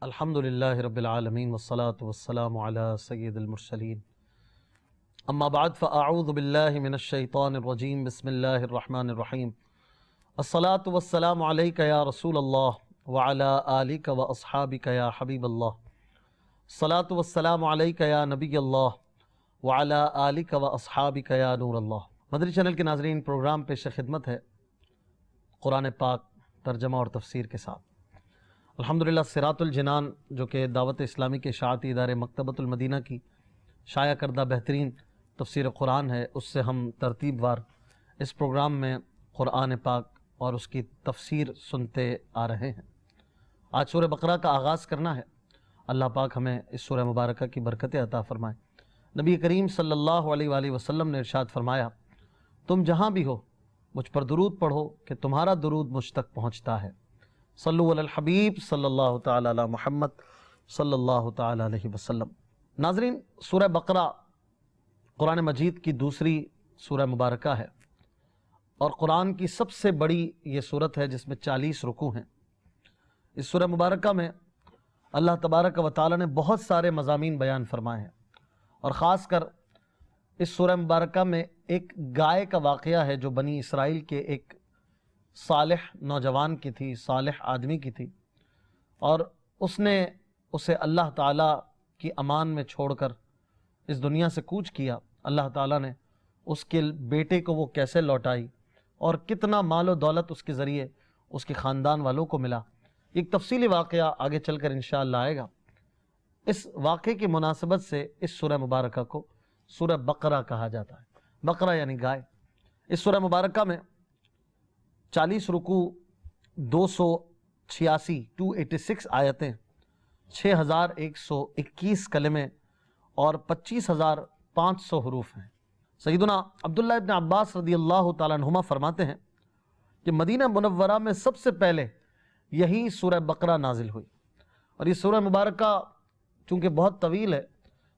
الحمد للہ رب العالمین والصلاة والسلام علی سید المرسلین اما بعد فاعوذ باللہ من الشیطان الرجیم بسم اللہ الرحمن الرحیم الصلاة والسلام علیک یا رسول اللہ وعلی آلک واصحابک یا حبیب اللہ الصلاة والسلام علیک یا نبی اللہ وعلی آلک واصحابک یا نور اللہ۔ مدری چینل کے ناظرین، پروگرام پیش خدمت ہے قرآن پاک ترجمہ اور تفسیر کے ساتھ۔ الحمدللہ صراط الجنان جو کہ دعوت اسلامی کے اشاعتی ادارے مکتبۃ المدینہ کی شائع کردہ بہترین تفسیر قرآن ہے، اس سے ہم ترتیب وار اس پروگرام میں قرآن پاک اور اس کی تفسیر سنتے آ رہے ہیں۔ آج سورہ بقرہ کا آغاز کرنا ہے۔ اللہ پاک ہمیں اس سورہ مبارکہ کی برکتیں عطا فرمائے۔ نبی کریم صلی اللہ علیہ وآلہ وسلم نے ارشاد فرمایا، تم جہاں بھی ہو مجھ پر درود پڑھو کہ تمہارا درود مجھ تک پہنچتا ہے۔ صلو علی الحبیب صلی اللہ تعالی علی محمد صلی اللہ تعالی علیہ وسلم۔ ناظرین، سورہ بقرہ قرآن مجید کی دوسری سورہ مبارکہ ہے اور قرآن کی سب سے بڑی یہ سورت ہے جس میں 40 رکوع ہیں۔ اس سورہ مبارکہ میں اللہ تبارک و تعالی نے بہت سارے مضامین بیان فرمائے ہیں، اور خاص کر اس سورہ مبارکہ میں ایک گائے کا واقعہ ہے جو بنی اسرائیل کے ایک صالح نوجوان کی تھی، صالح آدمی کی تھی، اور اس نے اسے اللہ تعالیٰ کی امان میں چھوڑ کر اس دنیا سے کوچ کیا۔ اللہ تعالیٰ نے اس کے بیٹے کو وہ کیسے لوٹائی اور کتنا مال و دولت اس کے ذریعے اس کے خاندان والوں کو ملا، ایک تفصیلی واقعہ آگے چل کر انشاءاللہ آئے گا۔ اس واقعے کی مناسبت سے اس سورہ مبارکہ کو سورہ بقرہ کہا جاتا ہے۔ بقرہ یعنی گائے۔ اس سورہ مبارکہ میں 40 رکوع، 286 آیتیں، 6121 کلمے اور 25500 حروف ہیں۔ سیدنا عبداللہ ابن عباس رضی اللہ تعالیٰ عنہما فرماتے ہیں کہ مدینہ منورہ میں سب سے پہلے یہی سورہ بقرہ نازل ہوئی، اور یہ سورہ مبارکہ چونکہ بہت طویل ہے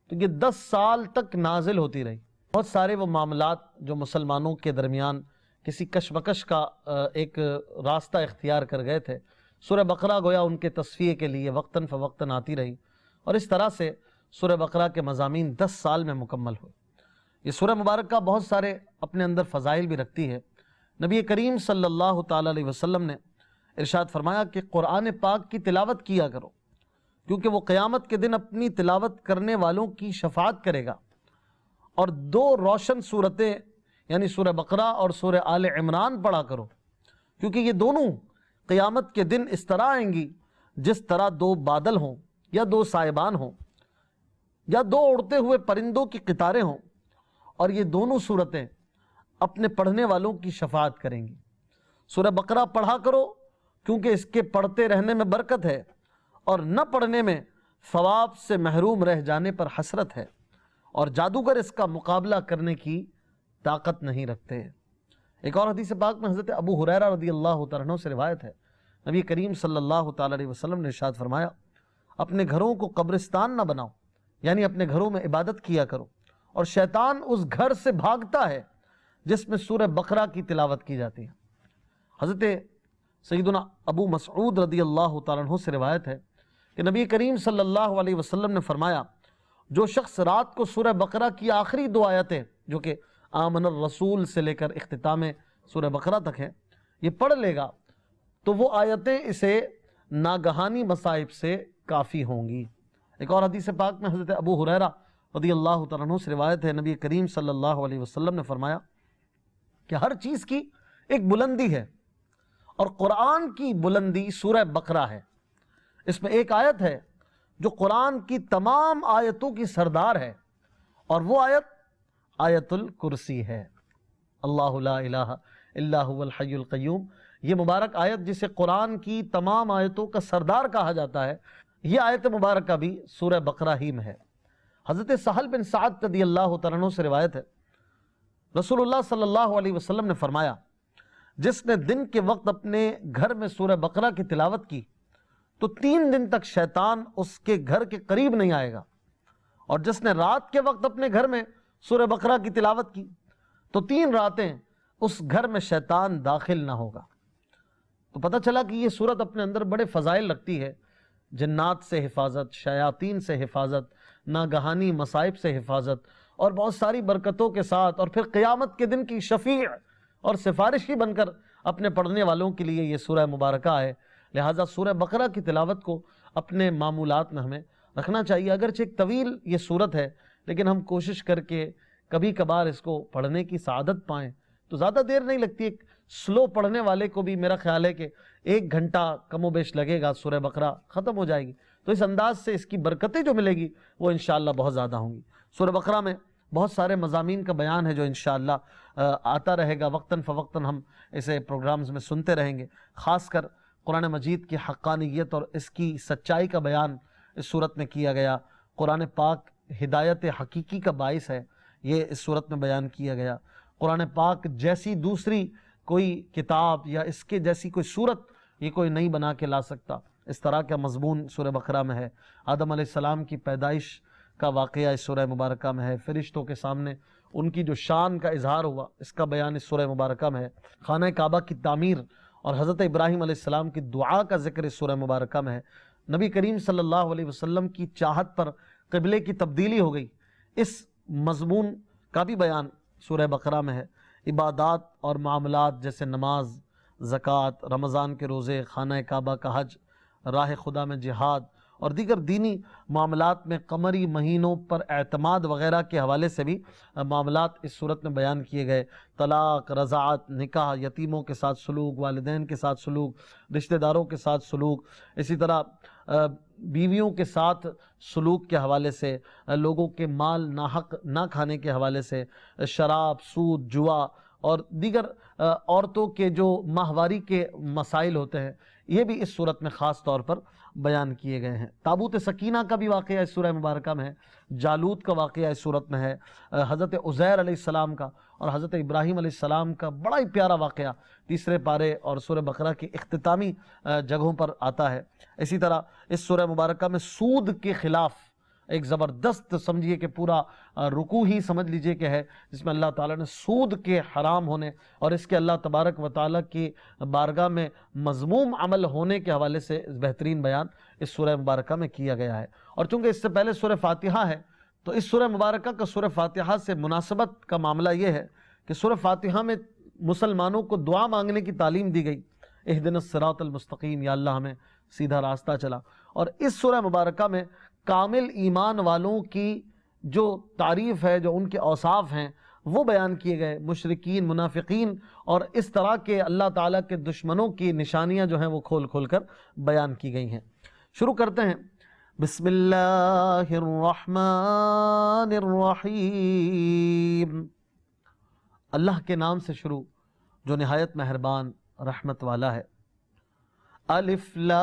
تو یہ 10 سال تک نازل ہوتی رہی۔ بہت سارے وہ معاملات جو مسلمانوں کے درمیان کسی کشمکش کا ایک راستہ اختیار کر گئے تھے، سورہ بقرہ گویا ان کے تصفیے کے لیے وقتاً فوقتاً آتی رہی، اور اس طرح سے سورہ بقرہ کے مضامین 10 سال میں مکمل ہوئے۔ یہ سورہ مبارکہ بہت سارے اپنے اندر فضائل بھی رکھتی ہے۔ نبی کریم صلی اللہ تعالیٰ علیہ وسلم نے ارشاد فرمایا کہ قرآن پاک کی تلاوت کیا کرو، کیونکہ وہ قیامت کے دن اپنی تلاوت کرنے والوں کی شفاعت کرے گا۔ اور 2 روشن صورتیں یعنی سورہ بقرہ اور سورہ آل عمران پڑھا کرو، کیونکہ یہ دونوں قیامت کے دن اس طرح آئیں گی جس طرح 2 بادل ہوں یا 2 سائبان ہوں یا 2 اڑتے ہوئے پرندوں کی قطاریں ہوں، اور یہ دونوں صورتیں اپنے پڑھنے والوں کی شفاعت کریں گی۔ سورہ بقرہ پڑھا کرو کیونکہ اس کے پڑھتے رہنے میں برکت ہے، اور نہ پڑھنے میں ثواب سے محروم رہ جانے پر حسرت ہے، اور جادوگر اس کا مقابلہ کرنے کی طاقت نہیں رکھتے۔ ایک اور حدیث پاک میں حضرت ابو ہریرہ رضی اللہ تعالیٰ عنہ سے روایت ہے، نبی کریم صلی اللہ تعالیٰ علیہ وسلم نے ارشاد فرمایا، اپنے گھروں کو قبرستان نہ بناؤ، یعنی اپنے گھروں میں عبادت کیا کرو، اور شیطان اس گھر سے بھاگتا ہے جس میں سورہ بقرہ کی تلاوت کی جاتی ہے۔ حضرت سیدنا ابو مسعود رضی اللہ تعالیٰ عنہ سے روایت ہے کہ نبی کریم صلی اللہ علیہ وسلم نے فرمایا، جو شخص رات کو سورہ بقرہ کی آخری 2 آیتیں جو کہ آمن الرسول سے لے کر اختتام سورہ بقرہ تک ہے یہ پڑھ لے گا تو وہ آیتیں اسے ناگہانی مصائب سے کافی ہوں گی۔ ایک اور حدیث پاک میں حضرت ابو ہریرہ رضی اللہ تعالیٰ عنہ سے روایت ہے، نبی کریم صلی اللہ علیہ وسلم نے فرمایا کہ ہر چیز کی ایک بلندی ہے، اور قرآن کی بلندی سورہ بقرہ ہے۔ اس میں ایک آیت ہے جو قرآن کی تمام آیتوں کی سردار ہے، اور وہ آیت آیت الکرسی ہے۔ اللہ لا الہ الا هو الحی القیوم، یہ مبارک آیت جسے قرآن کی تمام آیتوں کا سردار کہا جاتا ہے، یہ آیت مبارکہ بھی سورہ بقرہ ہی میں ہے۔ حضرت سہل بن سعد رضی اللہ تعالیٰ عنہ سے روایت ہے، رسول اللہ صلی اللہ علیہ وسلم نے فرمایا، جس نے دن کے وقت اپنے گھر میں سورہ بقرہ کی تلاوت کی تو 3 دن تک شیطان اس کے گھر کے قریب نہیں آئے گا، اور جس نے رات کے وقت اپنے گھر میں سورہ بقرہ کی تلاوت کی تو 3 راتیں اس گھر میں شیطان داخل نہ ہوگا۔ تو پتہ چلا کہ یہ سورت اپنے اندر بڑے فضائل رکھتی ہے، جنات سے حفاظت، شیاطین سے حفاظت، ناگہانی مصائب سے حفاظت، اور بہت ساری برکتوں کے ساتھ، اور پھر قیامت کے دن کی شفیع اور سفارشی بن کر اپنے پڑھنے والوں کے لیے یہ سورہ مبارکہ ہے۔ لہٰذا سورہ بقرہ کی تلاوت کو اپنے معمولات میں ہمیں رکھنا چاہیے۔ اگرچہ ایک طویل یہ سورت ہے، لیکن ہم کوشش کر کے کبھی کبھار اس کو پڑھنے کی سعادت پائیں تو زیادہ دیر نہیں لگتی۔ ایک سلو پڑھنے والے کو بھی میرا خیال ہے کہ 1 گھنٹہ کم و بیش لگے گا، سورہ بقرہ ختم ہو جائے گی۔ تو اس انداز سے اس کی برکتیں جو ملے گی وہ انشاءاللہ بہت زیادہ ہوں گی۔ سورہ بقرہ میں بہت سارے مضامین کا بیان ہے جو انشاءاللہ آتا رہے گا، وقتاً فوقتاً ہم اسے پروگرامز میں سنتے رہیں گے۔ خاص کر قرآن مجید کی حقانیت اور اس کی سچائی کا بیان اس صورت میں کیا گیا۔ قرآن پاک ہدایت حقیقی کا باعث ہے، یہ اس صورت میں بیان کیا گیا۔ قرآن پاک جیسی دوسری کوئی کتاب یا اس کے جیسی کوئی صورت یہ کوئی نہیں بنا کے لا سکتا۔ اس طرح کا مضمون سورہ بقرہ میں ہے۔ آدم علیہ السلام کی پیدائش کا واقعہ اس سورہ مبارکہ میں ہے۔ فرشتوں کے سامنے ان کی جو شان کا اظہار ہوا اس کا بیان اس سورہ مبارکہ میں ہے۔ خانہ کعبہ کی تعمیر اور حضرت ابراہیم علیہ السلام کی دعا کا ذکر اس سورہ مبارکہ میں ہے۔ نبی کریم صلی اللہ علیہ وسلم کی چاہت پر قبلے کی تبدیلی ہو گئی، اس مضمون کا بھی بیان سورہ بقرہ میں ہے۔ عبادات اور معاملات جیسے نماز، زکوٰۃ، رمضان کے روزے، خانہ کعبہ کا حج، راہ خدا میں جہاد اور دیگر دینی معاملات میں قمری مہینوں پر اعتماد وغیرہ کے حوالے سے بھی معاملات اس صورت میں بیان کیے گئے۔ طلاق، رضاعت، نکاح، یتیموں کے ساتھ سلوک، والدین کے ساتھ سلوک، رشتہ داروں کے ساتھ سلوک، اسی طرح بیویوں کے ساتھ سلوک کے حوالے سے، لوگوں کے مال ناحق نہ کھانے کے حوالے سے، شراب، سود، جوا اور دیگر عورتوں کے جو ماہواری کے مسائل ہوتے ہیں یہ بھی اس صورت میں خاص طور پر بیان کیے گئے ہیں۔ تابوت سکینہ کا بھی واقعہ اس سورہ مبارکہ میں ہے۔ جالوت کا واقعہ اس صورت میں ہے۔ حضرت عزیر علیہ السلام کا اور حضرت ابراہیم علیہ السلام کا بڑا ہی پیارا واقعہ تیسرے پارے اور سورہ بقرہ کی اختتامی جگہوں پر آتا ہے۔ اسی طرح اس سورہ مبارکہ میں سود کے خلاف ایک زبردست سمجھیے کہ پورا رکوع ہی سمجھ لیجئے کہ ہے، جس میں اللہ تعالیٰ نے سود کے حرام ہونے اور اس کے اللہ تبارک و تعالیٰ کی بارگاہ میں مذموم عمل ہونے کے حوالے سے بہترین بیان اس سورہ مبارکہ میں کیا گیا ہے۔ اور چونکہ اس سے پہلے سورہ فاتحہ ہے تو اس سورہ مبارکہ کا سورہ فاتحہ سے مناسبت کا معاملہ یہ ہے کہ سورہ فاتحہ میں مسلمانوں کو دعا مانگنے کی تعلیم دی گئی، اہدنا الصراط المستقیم، یا اللہ ہمیں سیدھا راستہ چلا۔ اور اس سورہ مبارکہ میں کامل ایمان والوں کی جو تعریف ہے، جو ان کے اوصاف ہیں وہ بیان کیے گئے۔ مشرکین، منافقین اور اس طرح کے اللہ تعالیٰ کے دشمنوں کی نشانیاں جو ہیں وہ کھول کھول کر بیان کی گئی ہیں۔ شروع کرتے ہیں۔ بسم اللہ الرحمن الرحیم، اللہ کے نام سے شروع جو نہایت مہربان رحمت والا ہے۔ الف لام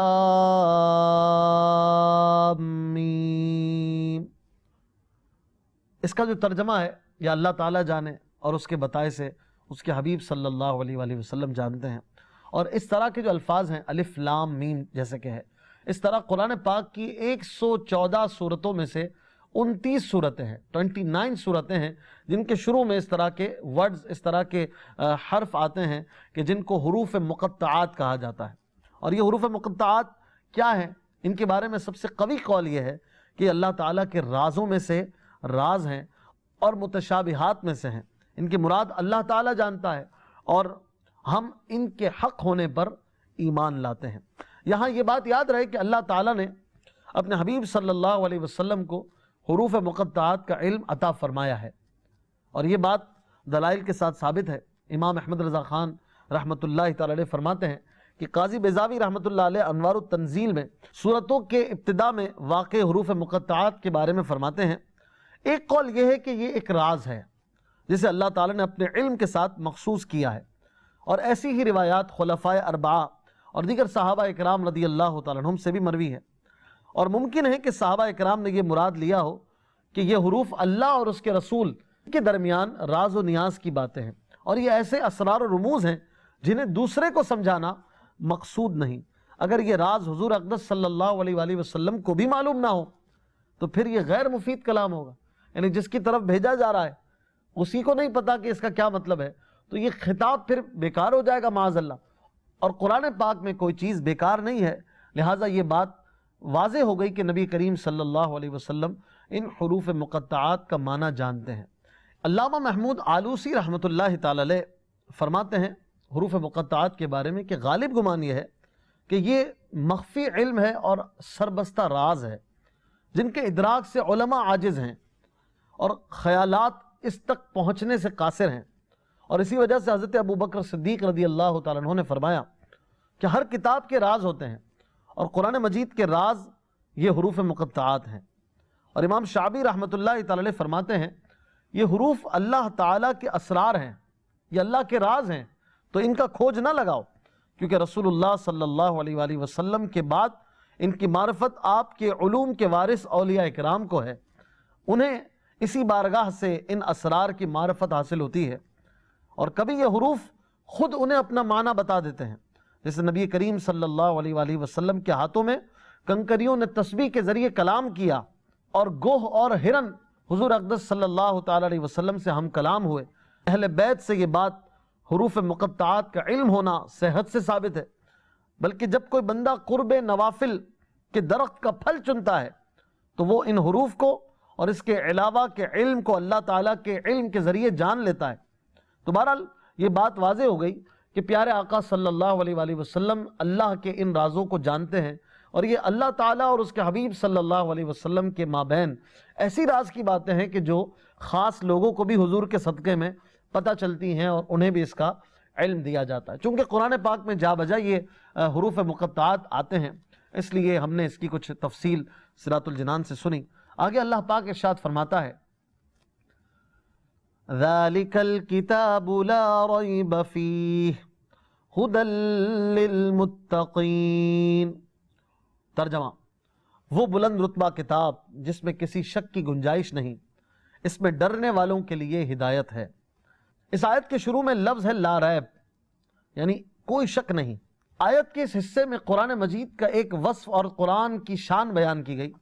میم، اس کا جو ترجمہ ہے یا اللہ تعالیٰ جانے اور اس کے بتائے سے اس کے حبیب صلی اللہ علیہ وآلہ وسلم جانتے ہیں۔ اور اس طرح کے جو الفاظ ہیں الف لام میم جیسے کہ ہے، اس طرح قرآن پاک کی 114 صورتوں میں سے 29 صورتیں ہیں، 29 صورتیں ہیں جن کے شروع میں اس طرح کے ورڈز، اس طرح کے حرف آتے ہیں کہ جن کو حروف مقطعات کہا جاتا ہے۔ اور یہ حروف مقطعات کیا ہیں؟ ان کے بارے میں سب سے قوی قول یہ ہے کہ اللہ تعالیٰ کے رازوں میں سے راز ہیں اور متشابہات میں سے ہیں۔ ان کی مراد اللہ تعالیٰ جانتا ہے اور ہم ان کے حق ہونے پر ایمان لاتے ہیں۔ یہاں یہ بات یاد رہے کہ اللہ تعالیٰ نے اپنے حبیب صلی اللہ علیہ وسلم کو حروف مقطعات کا علم عطا فرمایا ہے، اور یہ بات دلائل کے ساتھ ثابت ہے۔ امام احمد رضا خان رحمۃ اللہ تعالی علیہ فرماتے ہیں کہ قاضی بیضاوی رحمۃ اللہ علیہ انوار التنزیل میں سورتوں کے ابتدا میں واقع حروف مقطعات کے بارے میں فرماتے ہیں، ایک قول یہ ہے کہ یہ ایک راز ہے جسے اللہ تعالیٰ نے اپنے علم کے ساتھ مخصوص کیا ہے، اور ایسی ہی روایات خلفائے اربعہ اور دیگر صحابہ اکرام رضی اللہ تعالیٰ عنہم سے بھی مروی ہے، اور ممکن ہے کہ صحابہ اکرام نے یہ مراد لیا ہو کہ یہ حروف اللہ اور اس کے رسول کے درمیان راز و نیاز کی باتیں ہیں، اور یہ ایسے اسرار و رموز ہیں جنہیں دوسرے کو سمجھانا مقصود نہیں۔ اگر یہ راز حضور اقدس صلی اللہ علیہ وآلہ وسلم کو بھی معلوم نہ ہو تو پھر یہ غیر مفید کلام ہوگا، یعنی جس کی طرف بھیجا جا رہا ہے اسی کو نہیں پتا کہ اس کا کیا مطلب ہے، تو یہ خطاب پھر بیکار ہو جائے گا معاذ اللہ۔ اور قرآن پاک میں کوئی چیز بیکار نہیں ہے، لہٰذا یہ بات واضح ہو گئی کہ نبی کریم صلی اللہ علیہ وسلم ان حروف مقطعات کا معنی جانتے ہیں۔ علامہ محمود آلوسی رحمۃ اللہ تعالی علیہ فرماتے ہیں حروف مقطعات کے بارے میں کہ غالب گمان یہ ہے کہ یہ مخفی علم ہے اور سربستہ راز ہے جن کے ادراک سے علماء عاجز ہیں اور خیالات اس تک پہنچنے سے قاصر ہیں، اور اسی وجہ سے حضرت ابو بکر صدیق رضی اللہ تعالیٰ عنہ نے فرمایا کہ ہر کتاب کے راز ہوتے ہیں اور قرآن مجید کے راز یہ حروف مقطعات ہیں۔ اور امام شعبی رحمۃ اللہ تعالی علیہ فرماتے ہیں یہ حروف اللہ تعالیٰ کے اسرار ہیں، یہ اللہ کے راز ہیں، تو ان کا کھوج نہ لگاؤ، کیونکہ رسول اللہ صلی اللہ علیہ وآلہ وسلم کے بعد ان کی معرفت آپ کے علوم کے وارث اولیاء اکرام کو ہے، انہیں اسی بارگاہ سے ان اسرار کی معرفت حاصل ہوتی ہے، اور کبھی یہ حروف خود انہیں اپنا معنی بتا دیتے ہیں، جیسے نبی کریم صلی اللہ علیہ وآلہ وسلم کے ہاتھوں میں کنکریوں نے تسبیح کے ذریعے کلام کیا، اور گوہ اور ہرن حضور اقدس صلی اللہ تعالی علیہ وسلم سے ہم کلام ہوئے۔ اہل بیت سے یہ بات حروف مقطعات کا علم ہونا صحت سے ثابت ہے، بلکہ جب کوئی بندہ قرب نوافل کے درخت کا پھل چنتا ہے تو وہ ان حروف کو اور اس کے علاوہ کے علم کو اللہ تعالیٰ کے علم کے ذریعے جان لیتا ہے۔ تو بہرحال یہ بات واضح ہو گئی کہ پیارے آقا صلی اللہ علیہ وآلہ وسلم اللہ کے ان رازوں کو جانتے ہیں، اور یہ اللہ تعالیٰ اور اس کے حبیب صلی اللہ علیہ وسلم کے مابین ایسی راز کی باتیں ہیں کہ جو خاص لوگوں کو بھی حضور کے صدقے میں پتہ چلتی ہیں اور انہیں بھی اس کا علم دیا جاتا ہے۔ چونکہ قرآن پاک میں جا بجا یہ حروف مقطعات آتے ہیں، اس لیے ہم نے اس کی کچھ تفصیل صراط الجنان سے سنی۔ آگے اللہ پاک ارشاد فرماتا ہے ذَلِكَ الْكِتَابُ لَا رَيْبَ فِيهِ هُدًى لِّلْمُتَّقِينَ۔ ترجمہ: وہ بلند رتبہ کتاب جس میں کسی شک کی گنجائش نہیں، اس میں ڈرنے والوں کے لیے ہدایت ہے۔ اس آیت کے شروع میں لفظ ہے لا ریب، یعنی کوئی شک نہیں۔ آیت کے اس حصے میں قرآن مجید کا ایک وصف اور قرآن کی شان بیان کی گئی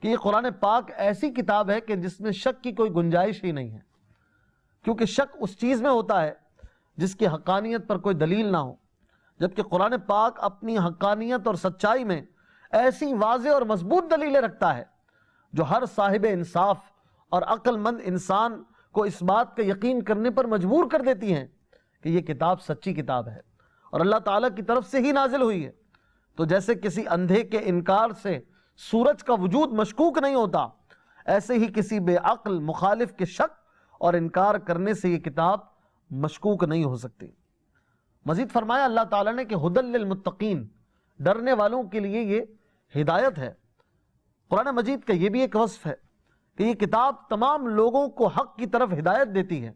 کہ یہ قرآن پاک ایسی کتاب ہے کہ جس میں شک کی کوئی گنجائش ہی نہیں ہے، کیونکہ شک اس چیز میں ہوتا ہے جس کی حقانیت پر کوئی دلیل نہ ہو، جبکہ قرآن پاک اپنی حقانیت اور سچائی میں ایسی واضح اور مضبوط دلیلیں رکھتا ہے جو ہر صاحب انصاف اور عقل مند انسان کو اس بات کا یقین کرنے پر مجبور کر دیتی ہیں کہ یہ کتاب سچی کتاب ہے اور اللہ تعالیٰ کی طرف سے ہی نازل ہوئی ہے۔ تو جیسے کسی اندھے کے انکار سے سورج کا وجود مشکوک نہیں ہوتا، ایسے ہی کسی بے عقل مخالف کے شک اور انکار کرنے سے یہ کتاب مشکوک نہیں ہو سکتی۔ مزید فرمایا اللہ تعالیٰ نے کہ ہدی للمتقین، ڈرنے والوں کے لیے یہ ہدایت ہے۔ قرآن مجید کا یہ بھی ایک وصف ہے کہ یہ کتاب تمام لوگوں کو حق کی طرف ہدایت دیتی ہے۔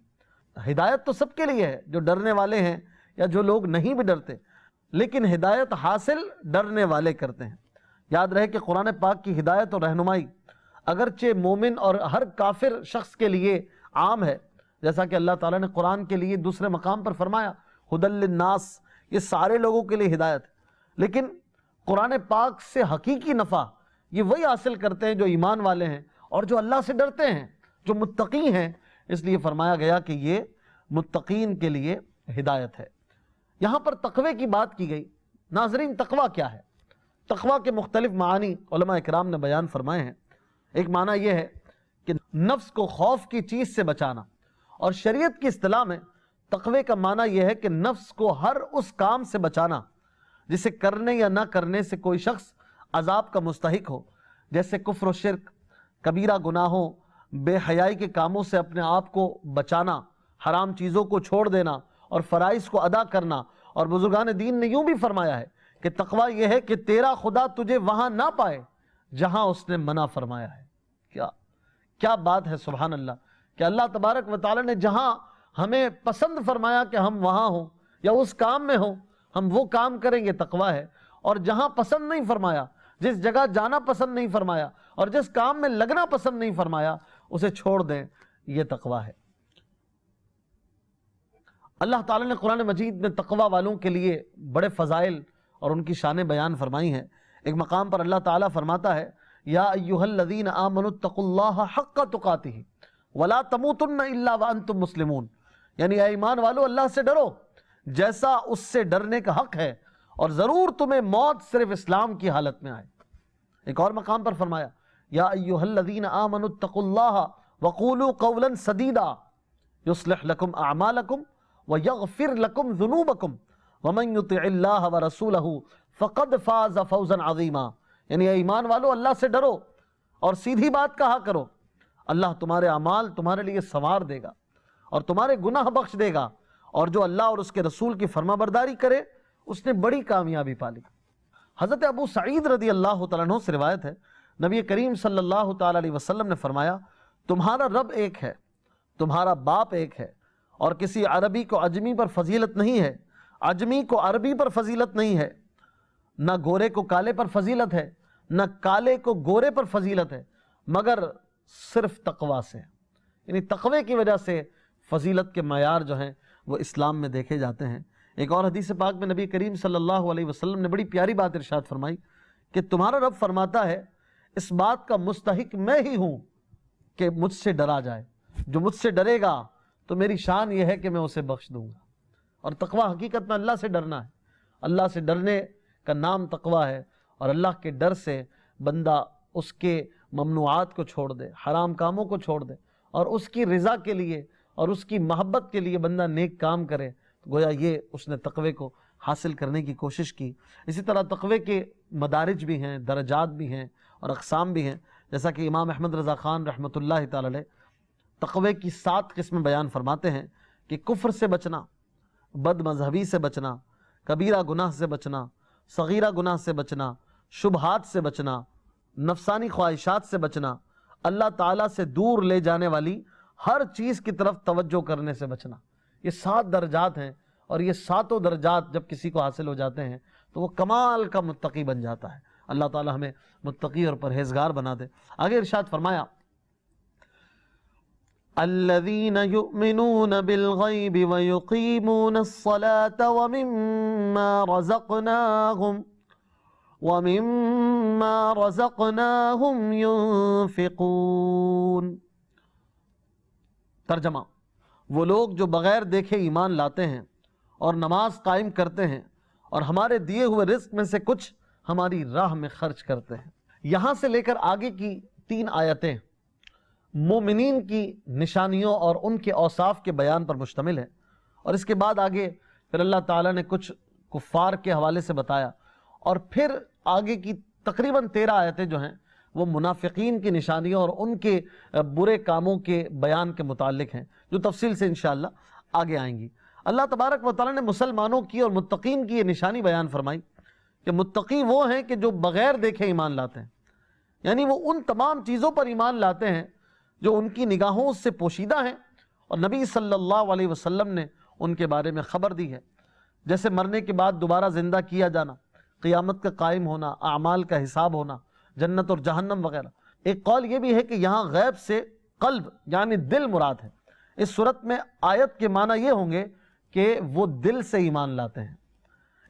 ہدایت تو سب کے لیے ہے، جو ڈرنے والے ہیں یا جو لوگ نہیں بھی ڈرتے، لیکن ہدایت حاصل ڈرنے والے کرتے ہیں۔ یاد رہے کہ قرآن پاک کی ہدایت اور رہنمائی اگرچہ مومن اور ہر کافر شخص کے لیے عام ہے، جیسا کہ اللہ تعالیٰ نے قرآن کے لیے دوسرے مقام پر فرمایا ہدی للناس، یہ سارے لوگوں کے لیے ہدایت ہے، لیکن قرآن پاک سے حقیقی نفع یہ وہی حاصل کرتے ہیں جو ایمان والے ہیں اور جو اللہ سے ڈرتے ہیں، جو متقی ہیں۔ اس لیے فرمایا گیا کہ یہ متقین کے لیے ہدایت ہے۔ یہاں پر تقوی کی بات کی گئی۔ ناظرین، تقوی کیا ہے؟ تقوی کے مختلف معنی علماء اکرام نے بیان فرمائے ہیں۔ ایک معنی یہ ہے کہ نفس کو خوف کی چیز سے بچانا، اور شریعت کی اصطلاح میں تقوی کا معنی یہ ہے کہ نفس کو ہر اس کام سے بچانا جسے کرنے یا نہ کرنے سے کوئی شخص عذاب کا مستحق ہو، جیسے کفر و شرک، کبیرہ گناہوں، بے حیائی کے کاموں سے اپنے آپ کو بچانا، حرام چیزوں کو چھوڑ دینا اور فرائض کو ادا کرنا۔ اور بزرگان دین نے یوں بھی فرمایا ہے کہ تقوی یہ ہے کہ تیرا خدا تجھے وہاں نہ پائے جہاں اس نے منع فرمایا ہے۔ کیا بات ہے، سبحان اللہ، کہ اللہ تبارک و تعالی نے جہاں ہمیں پسند فرمایا کہ ہم وہاں ہوں یا اس کام میں ہوں، ہم وہ کام کریں گے، تقوی ہے۔ اور جہاں پسند نہیں فرمایا، جس جگہ جانا پسند نہیں فرمایا اور جس کام میں لگنا پسند نہیں فرمایا، اسے چھوڑ دیں، یہ تقوی ہے۔ اللہ تعالیٰ نے قرآن مجید میں تقوی والوں کے لیے بڑے فضائل اور ان کی شانیں بیان فرمائی ہیں۔ ایک مقام پر اللہ تعالیٰ فرماتا ہے یا ایھا الذین آمنوا اتقوا اللہ حق تقاتہ ولا تموتن الا وانتم مسلمون، یعنی اے ایمان والو، اللہ سے ڈرو جیسا اس سے ڈرنے کا حق ہے، اور ضرور تمہیں موت صرف اسلام کی حالت میں آئے۔ ایک اور مقام پر فرمایا یا ایھا الذین آمنوا اتقوا اللہ وقولوا قولا سدیدا یصلح لکم اعمالکم ویغفر لکم ذنوبکم ومن یطع اللہ ورسولہ فقد فاز فوزا عظیما، یعنی اے ایمان والو اللہ سے ڈرو اور سیدھی بات کہا کرو، اللہ تمہارے اعمال تمہارے لیے سنوار دے گا اور تمہارے گناہ بخش دے گا، اور جو اللہ اور اس کے رسول کی فرما برداری کرے اس نے بڑی کامیابی پالی۔ حضرت ابو سعید رضی اللہ تعالیٰ عنہ سے روایت ہے، نبی کریم صلی اللہ تعالیٰ علیہ وسلم نے فرمایا تمہارا رب ایک ہے، تمہارا باپ ایک ہے، اور کسی عربی کو عجمی پر فضیلت نہیں ہے، عجمی کو عربی پر فضیلت نہیں ہے، نہ گورے کو کالے پر فضیلت ہے، نہ کالے کو گورے پر فضیلت ہے، مگر صرف تقوی سے، یعنی تقوی کی وجہ سے فضیلت کے معیار جو ہیں وہ اسلام میں دیکھے جاتے ہیں۔ ایک اور حدیث پاک میں نبی کریم صلی اللہ علیہ وسلم نے بڑی پیاری بات ارشاد فرمائی کہ تمہارا رب فرماتا ہے اس بات کا مستحق میں ہی ہوں کہ مجھ سے ڈرا جائے، جو مجھ سے ڈرے گا تو میری شان یہ ہے کہ میں اسے بخش دوں گا۔ اور تقوی حقیقت میں اللہ سے ڈرنا ہے، اللہ سے ڈرنے کا نام تقوی ہے، اور اللہ کے ڈر سے بندہ اس کے ممنوعات کو چھوڑ دے، حرام کاموں کو چھوڑ دے، اور اس کی رضا کے لیے اور اس کی محبت کے لیے بندہ نیک کام کرے، گویا یہ اس نے تقوی کو حاصل کرنے کی کوشش کی۔ اسی طرح تقوی کے مدارج بھی ہیں، درجات بھی ہیں اور اقسام بھی ہیں، جیسا کہ امام احمد رضا خان رحمۃ اللہ تعالی علیہ تقوی کی 7 قسمیں بیان فرماتے ہیں کہ کفر سے بچنا، بد مذہبی سے بچنا، کبیرہ گناہ سے بچنا، صغیرہ گناہ سے بچنا، شبہات سے بچنا، نفسانی خواہشات سے بچنا، اللہ تعالیٰ سے دور لے جانے والی ہر چیز کی طرف توجہ کرنے سے بچنا۔ یہ 7 درجات ہیں، اور یہ 7 درجات جب کسی کو حاصل ہو جاتے ہیں تو وہ کمال کا متقی بن جاتا ہے۔ اللہ تعالیٰ ہمیں متقی اور پرہیزگار بنا دے۔ آگے ارشاد فرمایا الذین یؤمنون بالغیب ویقیمون الصلاة ومما رزقناہم ينفقون۔ ترجمہ، وہ لوگ جو بغیر دیکھے ایمان لاتے ہیں اور نماز قائم کرتے ہیں اور ہمارے دیے ہوئے رزق میں سے کچھ ہماری راہ میں خرچ کرتے ہیں۔ یہاں سے لے کر آگے کی 3 آیتیں مومنین کی نشانیوں اور ان کے اوصاف کے بیان پر مشتمل ہے، اور اس کے بعد آگے پھر اللہ تعالیٰ نے کچھ کفار کے حوالے سے بتایا، اور پھر آگے کی تقریباً 13 آیتیں جو ہیں وہ منافقین کی نشانیوں اور ان کے برے کاموں کے بیان کے متعلق ہیں، جو تفصیل سے انشاءاللہ آگے آئیں گی۔ اللہ تبارک و تعالیٰ نے مسلمانوں کی اور متقین کی یہ نشانی بیان فرمائی کہ متقی وہ ہیں کہ جو بغیر دیکھے ایمان لاتے ہیں، یعنی وہ ان تمام چیزوں پر ایمان لاتے ہیں جو ان کی نگاہوں سے پوشیدہ ہیں، اور نبی صلی اللہ علیہ وسلم نے ان کے بارے میں خبر دی ہے، جیسے مرنے کے بعد دوبارہ زندہ کیا جانا، قیامت کا قائم ہونا، اعمال کا حساب ہونا، جنت اور جہنم وغیرہ۔ ایک قول یہ بھی ہے کہ یہاں غیب سے قلب یعنی دل مراد ہے۔ اس صورت میں آیت کے معنی یہ ہوں گے کہ وہ دل سے ایمان لاتے ہیں۔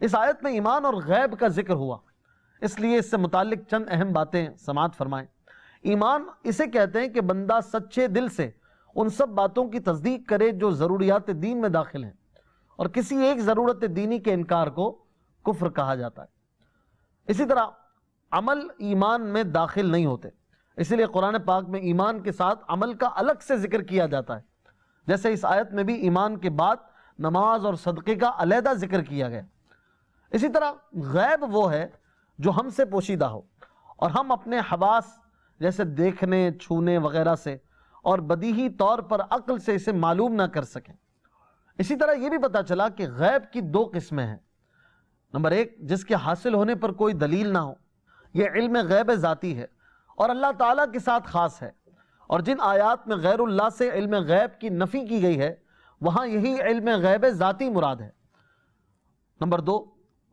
اس آیت میں ایمان اور غیب کا ذکر ہوا، اس لیے اس سے متعلق چند اہم باتیں سماعت فرمائیں۔ ایمان اسے کہتے ہیں کہ بندہ سچے دل سے ان سب باتوں کی تصدیق کرے جو ضروریات دین میں داخل ہیں، اور کسی ایک ضرورت دینی کے انکار کو کفر کہا جاتا ہے۔ اسی طرح عمل ایمان میں داخل نہیں ہوتے، اسی لیے قرآن پاک میں ایمان کے ساتھ عمل کا الگ سے ذکر کیا جاتا ہے، جیسے اس آیت میں بھی ایمان کے بعد نماز اور صدقے کا علیحدہ ذکر کیا گیا۔ اسی طرح غیب وہ ہے جو ہم سے پوشیدہ ہو اور ہم اپنے حواس جیسے دیکھنے، چھونے وغیرہ سے اور بدیہی طور پر عقل سے اسے معلوم نہ کر سکیں۔ اسی طرح یہ بھی پتہ چلا کہ غیب کی 2 قسمیں ہیں۔ نمبر 1، جس کے حاصل ہونے پر کوئی دلیل نہ ہو، یہ علم غیب ذاتی ہے اور اللہ تعالیٰ کے ساتھ خاص ہے، اور جن آیات میں غیر اللہ سے علم غیب کی نفی کی گئی ہے وہاں یہی علم غیب ذاتی مراد ہے۔ نمبر 2،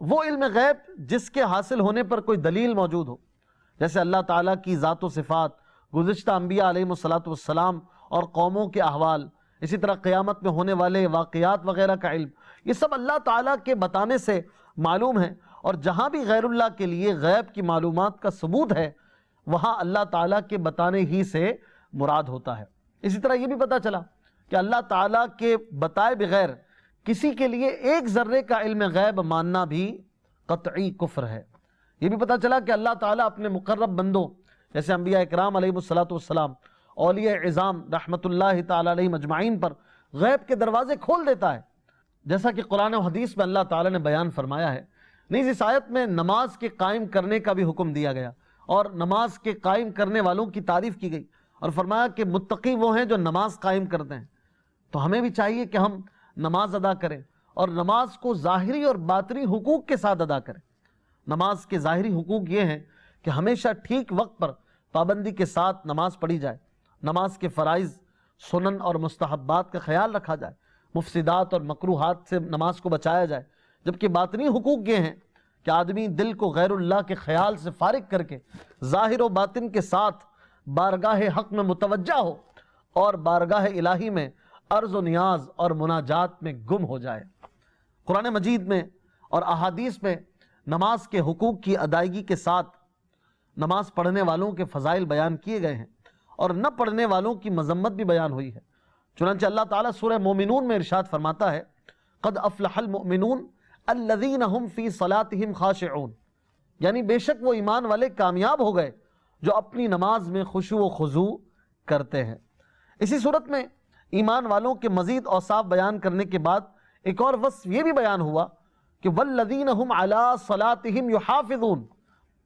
وہ علم غیب جس کے حاصل ہونے پر کوئی دلیل موجود ہو، جیسے اللہ تعالیٰ کی ذات و صفات، گزشتہ انبیاء علیہ السلام اور قوموں کے احوال، اسی طرح قیامت میں ہونے والے واقعات وغیرہ کا علم، یہ سب اللہ تعالیٰ کے بتانے سے معلوم ہے، اور جہاں بھی غیر اللہ کے لیے غیب کی معلومات کا ثبوت ہے وہاں اللہ تعالیٰ کے بتانے ہی سے مراد ہوتا ہے۔ اسی طرح یہ بھی پتہ چلا کہ اللہ تعالیٰ کے بتائے بغیر کسی کے لیے 1 ذرے کا علم غیب ماننا بھی قطعی کفر ہے، یہ بھی پتہ چلا کہ اللہ تعالیٰ اپنے مقرب بندوں جیسے انبیاء اکرام علیہ السلام، اولیاء عظام رحمت اللہ تعالیٰ علیہ مجمعین پر غیب کے دروازے کھول دیتا ہے، جیسا کہ قرآن و حدیث میں اللہ تعالیٰ نے بیان فرمایا ہے۔ نیز اس آیت میں نماز کے قائم کرنے کا بھی حکم دیا گیا اور نماز کے قائم کرنے والوں کی تعریف کی گئی، اور فرمایا کہ متقی وہ ہیں جو نماز قائم کرتے ہیں۔ تو ہمیں بھی چاہیے کہ ہم نماز ادا کریں اور نماز کو ظاہری اور باطنی حقوق کے ساتھ ادا کریں۔ نماز کے ظاہری حقوق یہ ہیں کہ ہمیشہ ٹھیک وقت پر پابندی کے ساتھ نماز پڑھی جائے، نماز کے فرائض، سنن اور مستحبات کا خیال رکھا جائے، مفسدات اور مکروہات سے نماز کو بچایا جائے۔ جبکہ باطنی حقوق یہ ہیں کہ آدمی دل کو غیر اللہ کے خیال سے فارغ کر کے ظاہر و باطن کے ساتھ بارگاہ حق میں متوجہ ہو اور بارگاہ الہی میں عرض و نیاز اور مناجات میں گم ہو جائے۔ قرآن مجید میں اور احادیث میں نماز کے حقوق کی ادائیگی کے ساتھ نماز پڑھنے والوں کے فضائل بیان کیے گئے ہیں اور نہ پڑھنے والوں کی مذمت بھی بیان ہوئی ہے۔ چنانچہ اللہ تعالیٰ سورہ مومنون میں ارشاد فرماتا ہے، قد افلح المؤمنون الذین هم فی صلاتهم خاشعون، یعنی بے شک وہ ایمان والے کامیاب ہو گئے جو اپنی نماز میں خشوع و خضوع کرتے ہیں۔ اسی صورت میں ایمان والوں کے مزید اوصاف بیان کرنے کے بعد ایک اور وصف یہ بھی بیان ہوا کہ والذین هم علی صلاتهم یحافظون،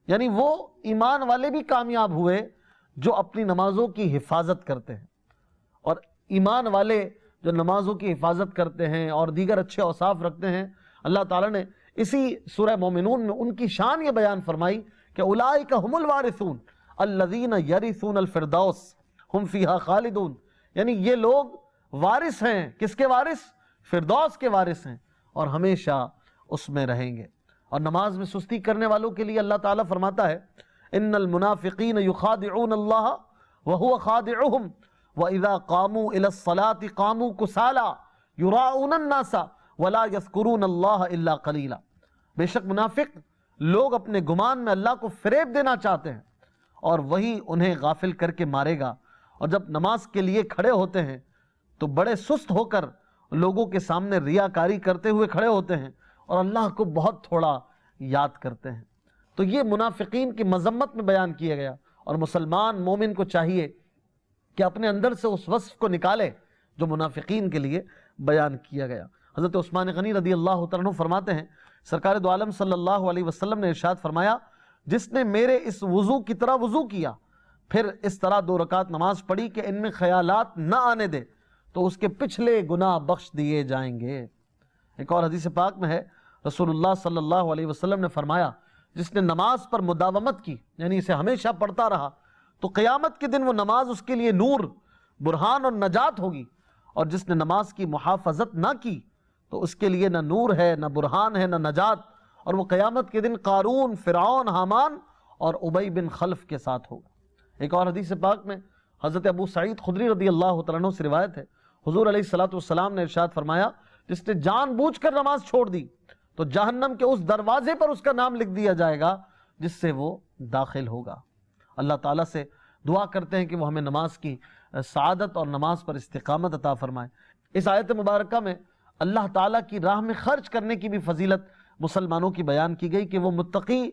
یعنی وہ ایمان والے بھی کامیاب ہوئے جو اپنی نمازوں کی حفاظت کرتے ہیں۔ اور ایمان والے جو نمازوں کی حفاظت کرتے ہیں اور دیگر اچھے اوصاف رکھتے ہیں، اللہ تعالیٰ نے اسی سورہ مومنون میں ان کی شان یہ بیان فرمائی کہ اولئک هم الوارثون الذین یرثون الفردوس هم فیہا خالدون، یعنی یہ لوگ وارث ہیں، کس کے وارث؟ فردوس کے وارث ہیں اور ہمیشہ اس میں رہیں گے۔ اور نماز میں سستی کرنے والوں کے لیے اللہ تعالیٰ فرماتا ہے، ان المنافقین یخادعون اللہ وهو خادعهم وَإِذَا قَامُوا إِلَى الصَّلَاةِ قَامُوا كُسَالَىٰ يُرَاءُونَ النَّاسَ وَلَا يَذْكُرُونَ اللَّهَ إِلَّا قَلِيلًا، بے شک منافق لوگ اپنے گمان میں اللہ کو فریب دینا چاہتے ہیں اور وہی انہیں غافل کر کے مارے گا، اور جب نماز کے لیے کھڑے ہوتے ہیں تو بڑے سست ہو کر لوگوں کے سامنے ریاکاری کرتے ہوئے کھڑے ہوتے ہیں اور اللہ کو بہت تھوڑا یاد کرتے ہیں۔ تو یہ منافقین کی مذمت میں بیان کیا گیا، اور مسلمان مومن کو چاہیے کہ اپنے اندر سے اس وصف کو نکالے جو منافقین کے لیے بیان کیا گیا۔ حضرت عثمان غنی رضی اللہ تعالیٰ عنہ فرماتے ہیں، سرکار دو عالم صلی اللہ علیہ وسلم نے ارشاد فرمایا، جس نے میرے اس وضو کی طرح وضو کیا پھر اس طرح 2 رکعت نماز پڑھی کہ ان میں خیالات نہ آنے دے تو اس کے پچھلے گناہ بخش دیے جائیں گے۔ ایک اور حدیث پاک میں ہے، رسول اللہ صلی اللہ علیہ وسلم نے فرمایا، جس نے نماز پر مداومت کی، یعنی اسے ہمیشہ پڑھتا رہا، تو قیامت کے دن وہ نماز اس کے لیے نور، برہان اور نجات ہوگی، اور جس نے نماز کی محافظت نہ کی تو اس کے لیے نہ نور ہے، نہ برہان ہے، نہ نجات، اور وہ قیامت کے دن قارون، فرعون، حامان اور ابی بن خلف کے ساتھ ہوگا۔ ایک اور حدیث پاک میں حضرت ابو سعید خدری رضی اللہ تعالیٰ عنہ سے روایت ہے، حضور علیہ السلام نے ارشاد فرمایا، جس نے جان بوجھ کر نماز چھوڑ دی تو جہنم کے اس دروازے پر اس کا نام لکھ دیا جائے گا جس سے وہ داخل ہوگا۔ اللہ تعالیٰ سے دعا کرتے ہیں کہ وہ ہمیں نماز کی سعادت اور نماز پر استقامت عطا فرمائے۔ اس آیت مبارکہ میں اللہ تعالیٰ کی راہ میں خرچ کرنے کی بھی فضیلت مسلمانوں کی بیان کی گئی کہ وہ متقی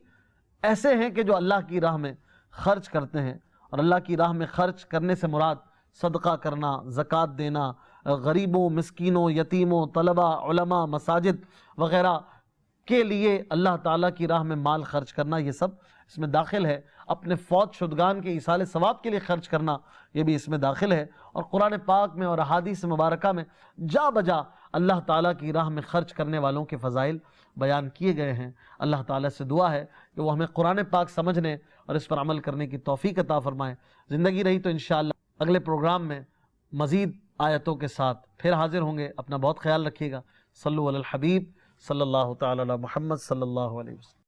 ایسے ہیں کہ جو اللہ کی راہ میں خرچ کرتے ہیں، اور اللہ کی راہ میں خرچ کرنے سے مراد صدقہ کرنا، زکوٰۃ دینا، غریبوں، مسکینوں، یتیموں، طلباء، علماء، مساجد وغیرہ کے لیے اللہ تعالیٰ کی راہ میں مال خرچ کرنا، یہ سب اس میں داخل ہے۔ اپنے فوت شدگان کے ایصال ثواب کے لیے خرچ کرنا، یہ بھی اس میں داخل ہے۔ اور قرآن پاک میں اور احادیث مبارکہ میں جا بجا اللہ تعالیٰ کی راہ میں خرچ کرنے والوں کے فضائل بیان کیے گئے ہیں۔ اللہ تعالیٰ سے دعا ہے کہ وہ ہمیں قرآن پاک سمجھنے اور اس پر عمل کرنے کی توفیق عطا فرمائے۔ زندگی رہی تو انشاءاللہ اگلے پروگرام میں مزید آیتوں کے ساتھ پھر حاضر ہوں گے۔ اپنا بہت خیال رکھیے گا۔ صلو علی الحبیب صلی اللہ تعالی علی محمد صلی اللہ علیہ وسلم۔